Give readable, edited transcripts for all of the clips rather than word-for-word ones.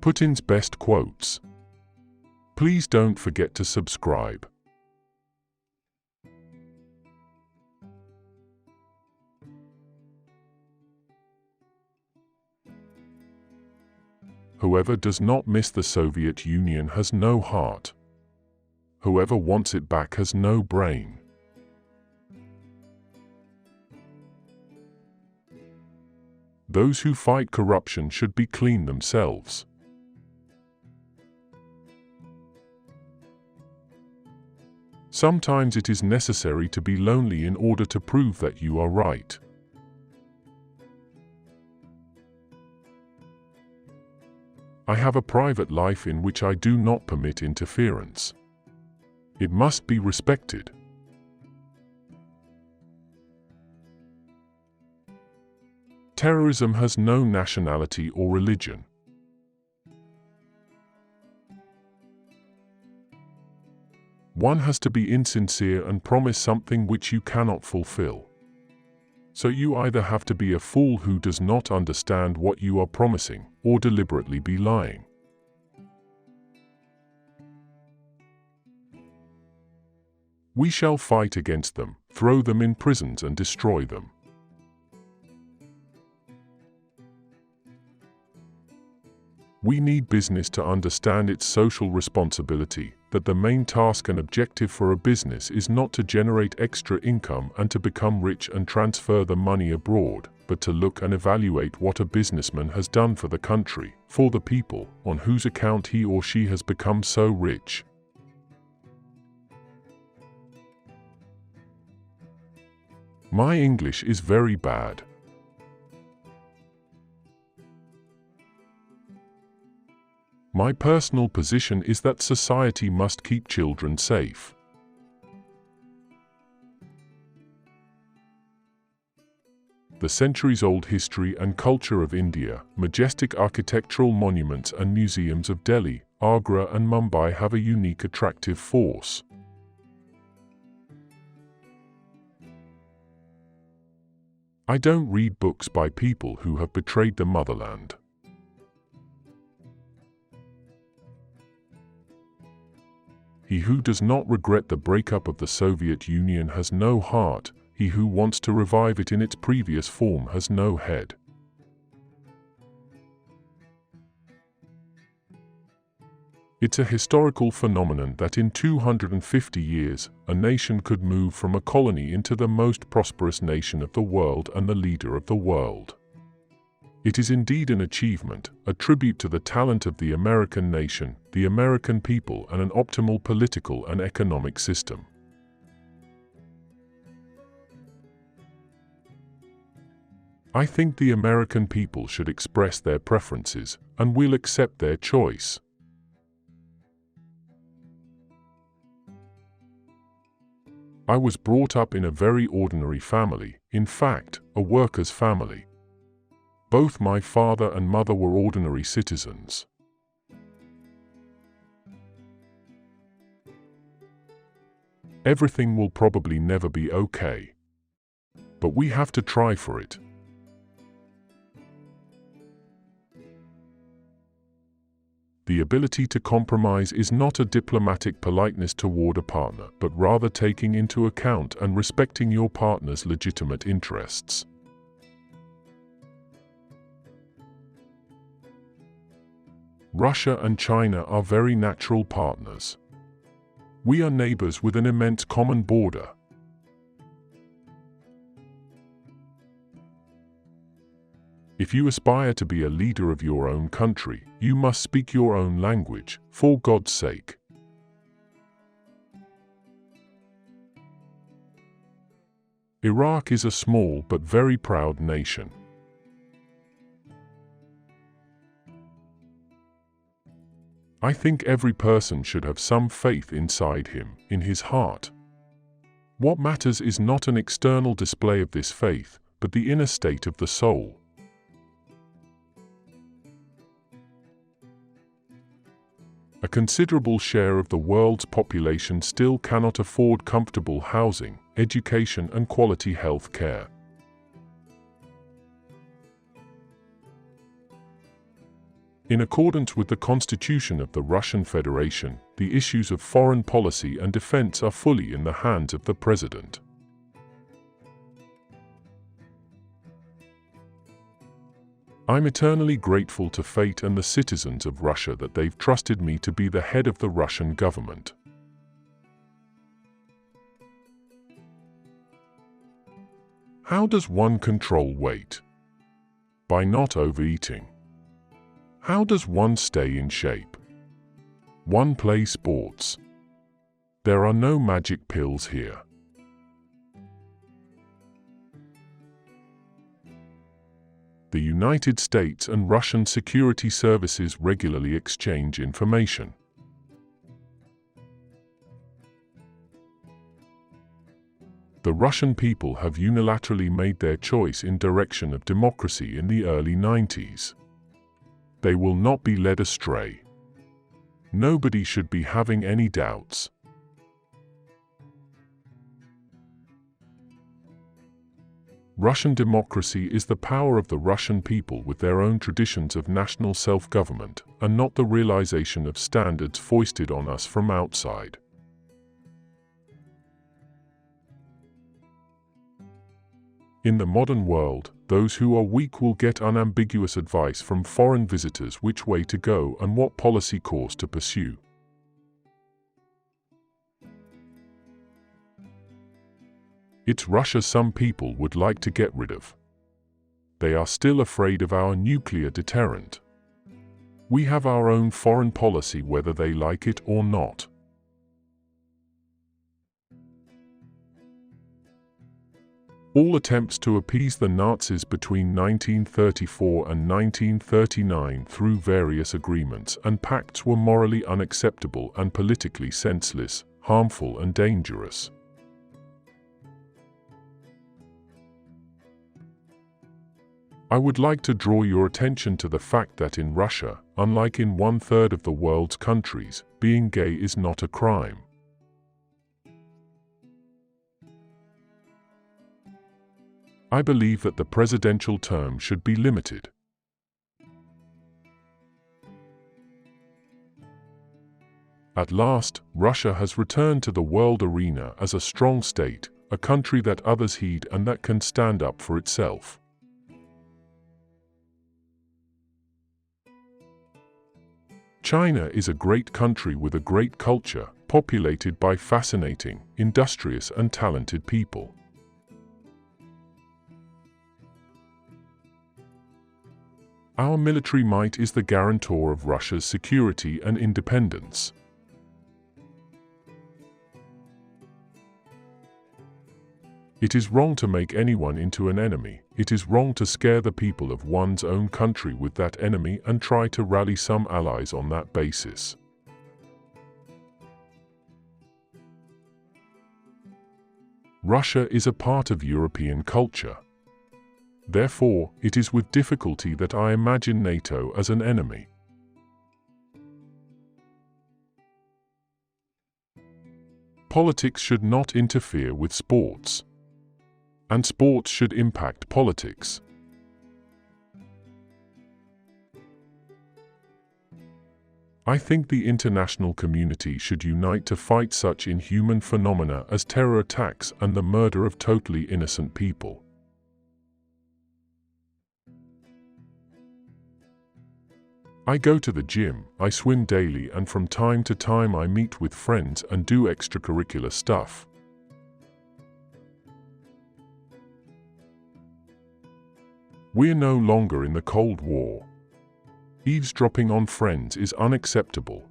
Putin's best quotes. Please don't forget to subscribe. Whoever does not miss the Soviet Union has no heart. Whoever wants it back has no brain. Those who fight corruption should be clean themselves. Sometimes it is necessary to be lonely in order to prove that you are right. I have a private life in which I do not permit interference. It must be respected. Terrorism has no nationality or religion. One has to be insincere and promise something which you cannot fulfill. So you either have to be a fool who does not understand what you are promising, or deliberately be lying. We shall fight against them, throw them in prisons and destroy them. We need business to understand its social responsibility, that the main task and objective for a business is not to generate extra income and to become rich and transfer the money abroad, but to look and evaluate what a businessman has done for the country, for the people, on whose account he or she has become so rich. My English is very bad. My personal position is that society must keep children safe. The centuries-old history and culture of India, majestic architectural monuments and museums of Delhi, Agra and Mumbai have a unique attractive force. I don't read books by people who have betrayed the motherland. He who does not regret the breakup of the Soviet Union has no heart. He who wants to revive it in its previous form has no head. It's a historical phenomenon that in 250 years, a nation could move from a colony into the most prosperous nation of the world and the leader of the world. It is indeed an achievement, a tribute to the talent of the American nation, the American people, and an optimal political and economic system. I think the American people should express their preferences, and we'll accept their choice. I was brought up in a very ordinary family, in fact, a worker's family. Both my father and mother were ordinary citizens. Everything will probably never be okay. But we have to try for it. The ability to compromise is not a diplomatic politeness toward a partner, but rather taking into account and respecting your partner's legitimate interests. Russia and China are very natural partners. We are neighbors with an immense common border. If you aspire to be a leader of your own country, you must speak your own language, for God's sake. Iraq is a small but very proud nation. I think every person should have some faith inside him, in his heart. What matters is not an external display of this faith, but the inner state of the soul. A considerable share of the world's population still cannot afford comfortable housing, education and quality health care. In accordance with the Constitution of the Russian Federation, the issues of foreign policy and defense are fully in the hands of the President. I'm eternally grateful to fate and the citizens of Russia that they've trusted me to be the head of the Russian government. How does one control weight? By not overeating. How does one stay in shape? One play sports. There are no magic pills here. The United States and Russian security services regularly exchange information. The Russian people have unilaterally made their choice in direction of democracy in the early 90s. They will not be led astray. Nobody should be having any doubts. Russian democracy is the power of the Russian people with their own traditions of national self-government, and not the realization of standards foisted on us from outside. In the modern world, those who are weak will get unambiguous advice from foreign visitors which way to go and what policy course to pursue. It's Russia some people would like to get rid of. They are still afraid of our nuclear deterrent. We have our own foreign policy whether they like it or not. All attempts to appease the Nazis between 1934 and 1939 through various agreements and pacts were morally unacceptable and politically senseless, harmful and dangerous. I would like to draw your attention to the fact that in Russia, unlike in 1/3 of the world's countries, being gay is not a crime. I believe that the presidential term should be limited. At last, Russia has returned to the world arena as a strong state, a country that others heed and that can stand up for itself. China is a great country with a great culture, populated by fascinating, industrious and talented people. Our military might is the guarantor of Russia's security and independence. It is wrong to make anyone into an enemy. It is wrong to scare the people of one's own country with that enemy and try to rally some allies on that basis. Russia is a part of European culture. Therefore, it is with difficulty that I imagine NATO as an enemy. Politics should not interfere with sports. And sports should impact politics. I think the international community should unite to fight such inhuman phenomena as terror attacks and the murder of totally innocent people. I go to the gym, I swim daily, and from time to time I meet with friends and do extracurricular stuff. We're no longer in the Cold War. Eavesdropping on friends is unacceptable.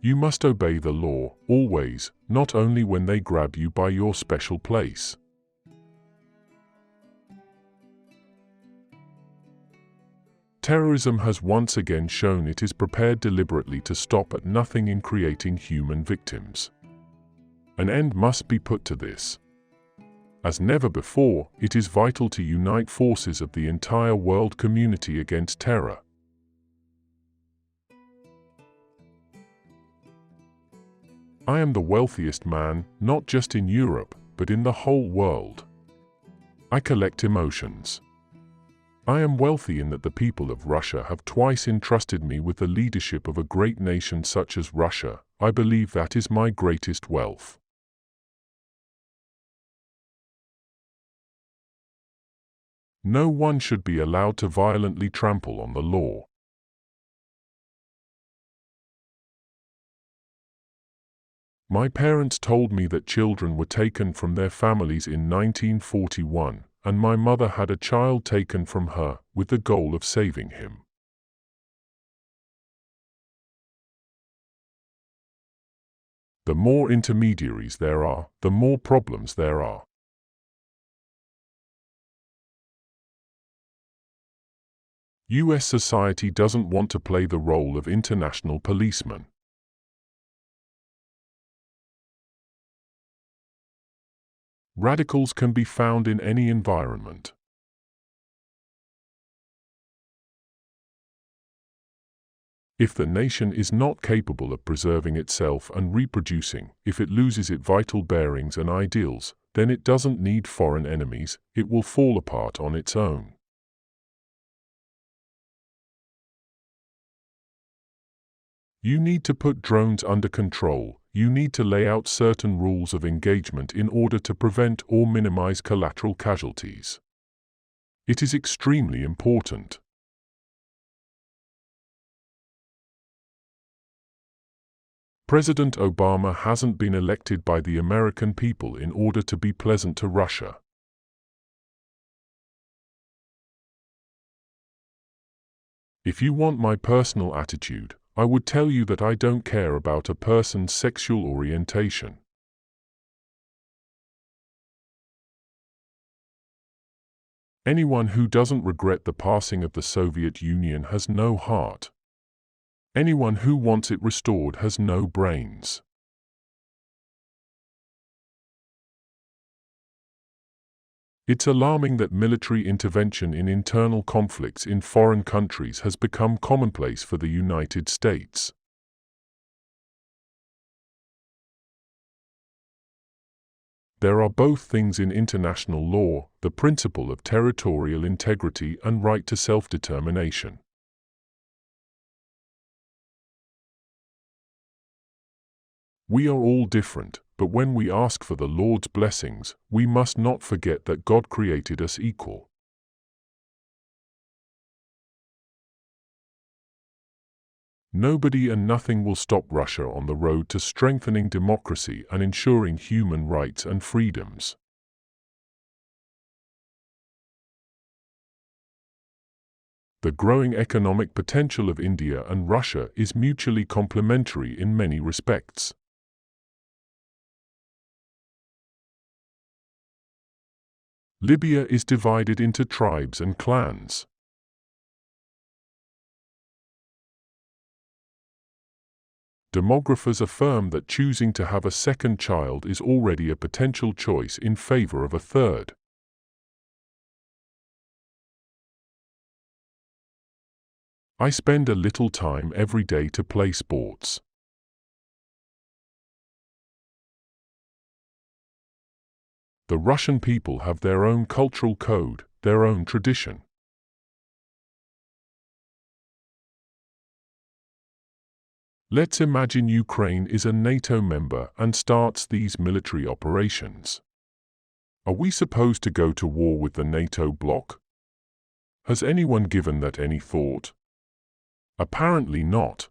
You must obey the law, always, not only when they grab you by your special place. Terrorism has once again shown it is prepared deliberately to stop at nothing in creating human victims. An end must be put to this. As never before, it is vital to unite forces of the entire world community against terror. I am the wealthiest man, not just in Europe, but in the whole world. I collect emotions. I am wealthy in that the people of Russia have twice entrusted me with the leadership of a great nation such as Russia. I believe that is my greatest wealth. No one should be allowed to violently trample on the law. My parents told me that children were taken from their families in 1941, and my mother had a child taken from her with the goal of saving him. The more intermediaries there are, the more problems there are. US society doesn't want to play the role of international policeman. Radicals can be found in any environment. If the nation is not capable of preserving itself and reproducing, if it loses its vital bearings and ideals, then it doesn't need foreign enemies, it will fall apart on its own. You need to put drones under control. You need to lay out certain rules of engagement in order to prevent or minimize collateral casualties. It is extremely important. President Obama hasn't been elected by the American people in order to be pleasant to Russia. If you want my personal attitude, I would tell you that I don't care about a person's sexual orientation. Anyone who doesn't regret the passing of the Soviet Union has no heart. Anyone who wants it restored has no brains. It's alarming that military intervention in internal conflicts in foreign countries has become commonplace for the United States. There are both things in international law, the principle of territorial integrity and right to self-determination. We are all different, but when we ask for the Lord's blessings, we must not forget that God created us equal. Nobody and nothing will stop Russia on the road to strengthening democracy and ensuring human rights and freedoms. The growing economic potential of India and Russia is mutually complementary in many respects. Libya is divided into tribes and clans. Demographers affirm that choosing to have a second child is already a potential choice in favor of a third. I spend a little time every day to play sports. The Russian people have their own cultural code, their own tradition. Let's imagine Ukraine is a NATO member and starts these military operations. Are we supposed to go to war with the NATO bloc? Has anyone given that any thought? Apparently not.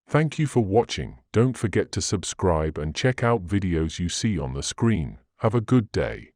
Thank you for watching. Don't forget to subscribe and check out videos you see on the screen. Have a good day.